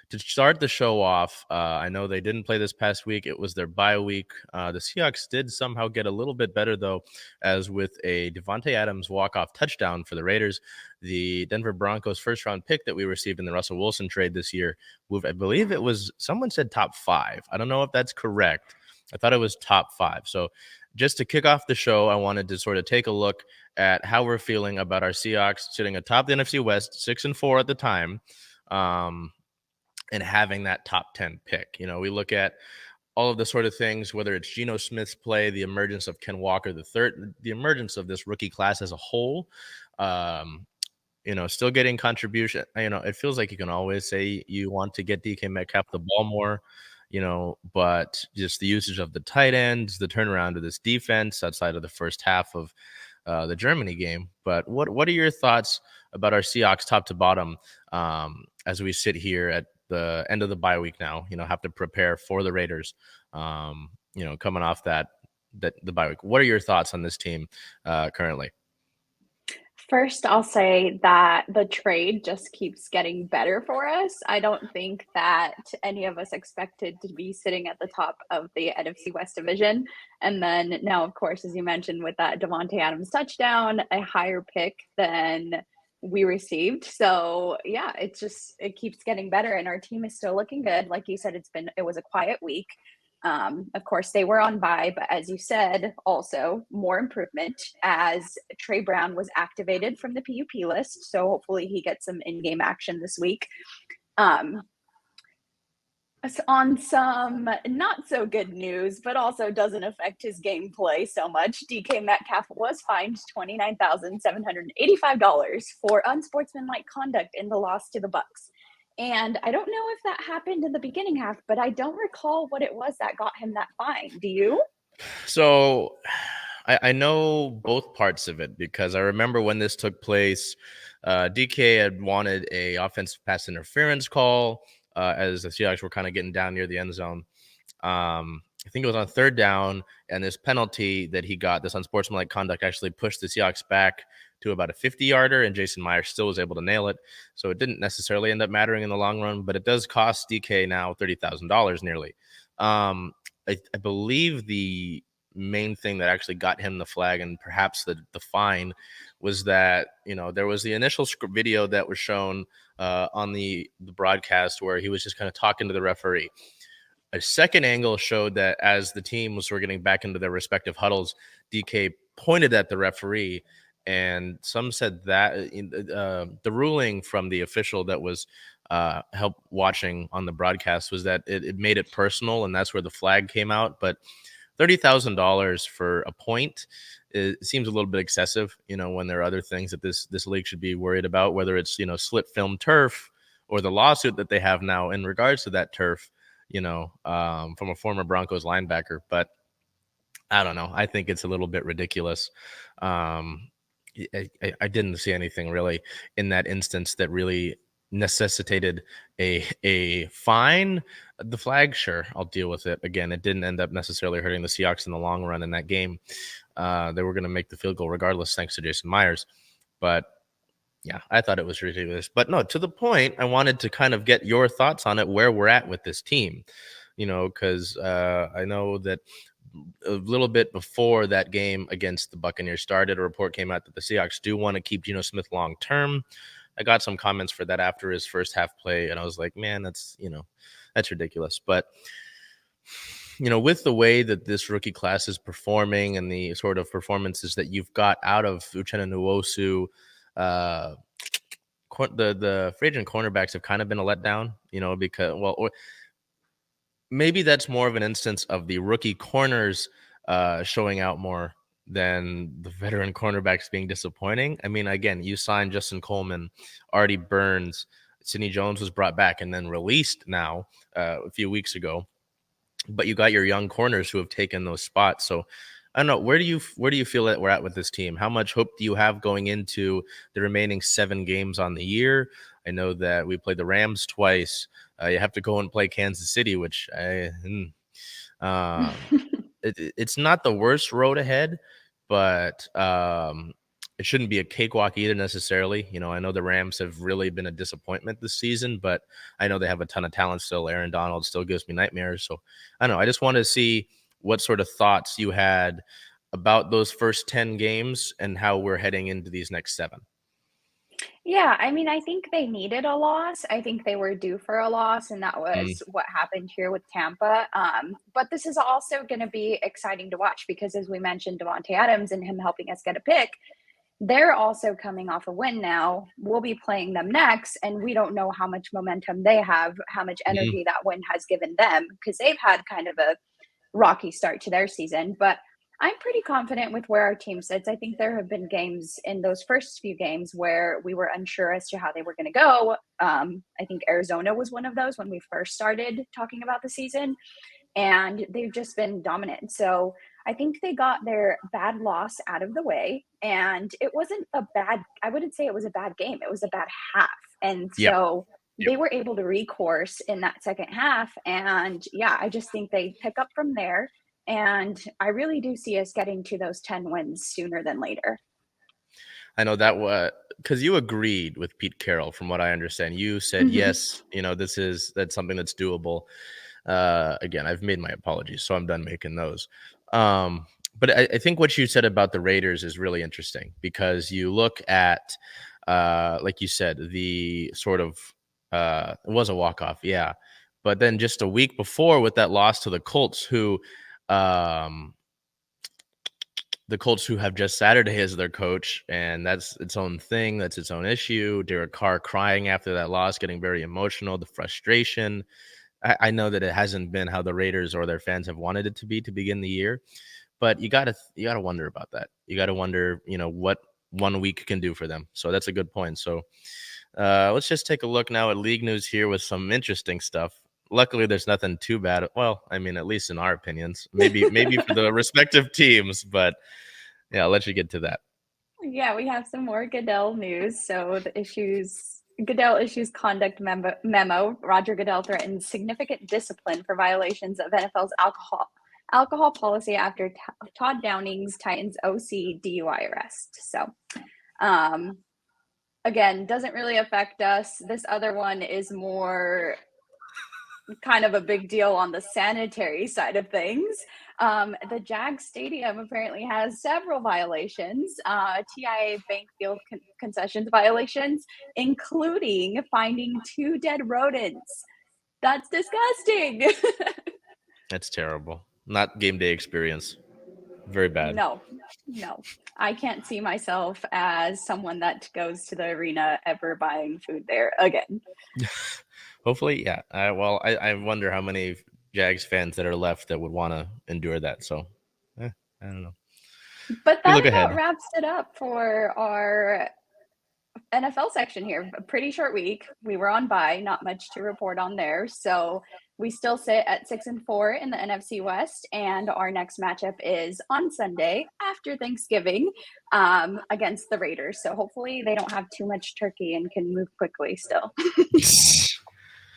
To start the show off, I know they didn't play this past week. It was their bye week. The Seahawks did somehow get a little bit better, though, as with a Devontae Adams walk-off touchdown for the Raiders. The Denver Broncos first-round pick that we received in the Russell Wilson trade this year moved, I believe it was, someone said top 5. I don't know if that's correct. I thought it was top 5. So just to kick off the show, I wanted to sort of take a look at how we're feeling about our Seahawks sitting atop the NFC West, 6-4 at the time. And having that top 10 pick. You know, we look at all of the sort of things, whether it's Geno Smith's play, the emergence of Ken Walker III, the emergence of this rookie class as a whole, still getting contribution. It feels like you can always say you want to get DK Metcalf the ball more, but just the usage of the tight ends, the turnaround of this defense outside of the first half of the Germany game. But what are your thoughts about our Seahawks top to bottom as we sit here at the end of the bye week now, have to prepare for the Raiders, coming off the bye week? What are your thoughts on this team currently? First, I'll say that the trade just keeps getting better for us. I don't think that any of us expected to be sitting at the top of the NFC West division. And then now, of course, as you mentioned, with that Devontae Adams touchdown, a higher pick than we received. So yeah, it keeps getting better, and our team is still looking good. Like you said, it was a quiet week. Of course, they were on bye, but as you said, also more improvement as Tre Brown was activated from the PUP list. So hopefully he gets some in-game action this week. On some not so good news, but also doesn't affect his gameplay so much, DK Metcalf was fined $29,785 for unsportsmanlike conduct in the loss to the Bucks. And I don't know if that happened in the beginning half, but I don't recall what it was that got him that fine. Do you? So I know both parts of it, because I remember when this took place, DK had wanted a offensive pass interference call as the Seahawks were kind of getting down near the end zone. I think it was on third down, and this penalty that he got, this unsportsmanlike conduct, actually pushed the Seahawks back to about a 50-yarder, and Jason Myers still was able to nail it. So it didn't necessarily end up mattering in the long run, but it does cost DK now $30,000 nearly. I believe the main thing that actually got him the flag and perhaps the fine was that, there was the initial video that was shown on the broadcast where he was just kind of talking to the referee. A second angle showed that as the teams were getting back into their respective huddles, DK pointed at the referee, and some said that the ruling from the official that was help watching on the broadcast was that it made it personal, and that's where the flag came out. But $30,000 for a point, it seems a little bit excessive, when there are other things that this league should be worried about, whether it's, slit film turf or the lawsuit that they have now in regards to that turf, from a former Broncos linebacker. But I don't know. I think it's a little bit ridiculous. I didn't see anything really in that instance that really necessitated a fine. The flag, sure, I'll deal with it. Again, it didn't end up necessarily hurting the Seahawks in the long run in that game. They were going to make the field goal regardless, thanks to Jason Myers. But yeah, I thought it was ridiculous. But no, to the point, I wanted to kind of get your thoughts on it, where we're at with this team, because I know that a little bit before that game against the Buccaneers started, a report came out that the Seahawks do want to keep Geno Smith long term. I got some comments for that after his first half play, and I was like, man, that's ridiculous. But with the way that this rookie class is performing and the sort of performances that you've got out of Uchenna Nwosu, the free agent cornerbacks have kind of been a letdown, because, or maybe that's more of an instance of the rookie corners showing out more than the veteran cornerbacks being disappointing. I mean, again, you signed Justin Coleman, Artie Burns, Sidney Jones was brought back and then released now a few weeks ago. but you got your young corners who have taken those spots. So I don't know, where do you feel that we're at with this team? How much hope do you have going into the remaining 7 games on the year? I know that we played the Rams twice. You have to go and play Kansas City, which um, it's not the worst road ahead, but it shouldn't be a cakewalk either necessarily. I know the Rams have really been a disappointment this season, but I know they have a ton of talent still. Aaron Donald still gives me nightmares. So I don't know. I just want to see what sort of thoughts you had about those first 10 games and how we're heading into these next 7. Yeah, I mean, I think they needed a loss. I think they were due for a loss, and that Mm, was what happened here with Tampa. But this is also going to be exciting to watch because, as we mentioned, Devontae Adams and him helping us get a pick, they're also coming off a win now. We'll be playing them next, and we don't know how much momentum they have, how much mm, energy that win has given them because they've had kind of a rocky start to their season. But I'm pretty confident with where our team sits. I think there have been games in those first few games where we were unsure as to how they were going to go. I think Arizona was one of those when we first started talking about the season, and they've just been dominant. So I think they got their bad loss out of the way, and it wasn't a bad, I wouldn't say it was a bad game. It was a bad half. And yep. so Yep. they were able to recourse in that second half. And yeah, I just think they pick up from there. And I really do see us getting to those 10 wins sooner than later. I know that was because you agreed with Pete Carroll, from what I understand. You said, yes, that's something that's doable. Again, I've made my apologies, so I'm done making those. But I think what you said about the Raiders is really interesting because you look at, like you said, the sort of, it was a walk-off, yeah. But then just a week before with that loss to um, the Colts who have just Saturday as their coach, and that's its own thing. That's its own issue. Derek Carr crying after that loss, getting very emotional, the frustration. I know that it hasn't been how the Raiders or their fans have wanted it to be to begin the year, but you gotta wonder about that. You gotta wonder, what 1 week can do for them. So that's a good point. So let's just take a look now at league news here with some interesting stuff. Luckily, there's nothing too bad. Well, I mean, at least in our opinions, maybe for the respective teams, but yeah, I'll let you get to that. Yeah, we have some more Goodell news. So Goodell issues conduct memo. Roger Goodell threatens significant discipline for violations of NFL's alcohol policy after Todd Downing's Titans OC DUI arrest. So, um, again, doesn't really affect us. This other one is more kind of a big deal on the sanitary side of things. The Jag Stadium apparently has several violations, TIA bank field concessions violations, including finding 2 dead rodents. That's disgusting. That's terrible. Not game day experience. Very bad. No, no. I can't see myself as someone that goes to the arena ever buying food there again. Hopefully, yeah. I wonder how many Jags fans that are left that would want to endure that. So, I don't know. But We that look about ahead. wraps it up for our NFL section here. A pretty short week. We were on bye, not much to report on there. So we still sit at 6-4 in the NFC West, and our next matchup is on Sunday after Thanksgiving against the Raiders. So hopefully they don't have too much turkey and can move quickly still.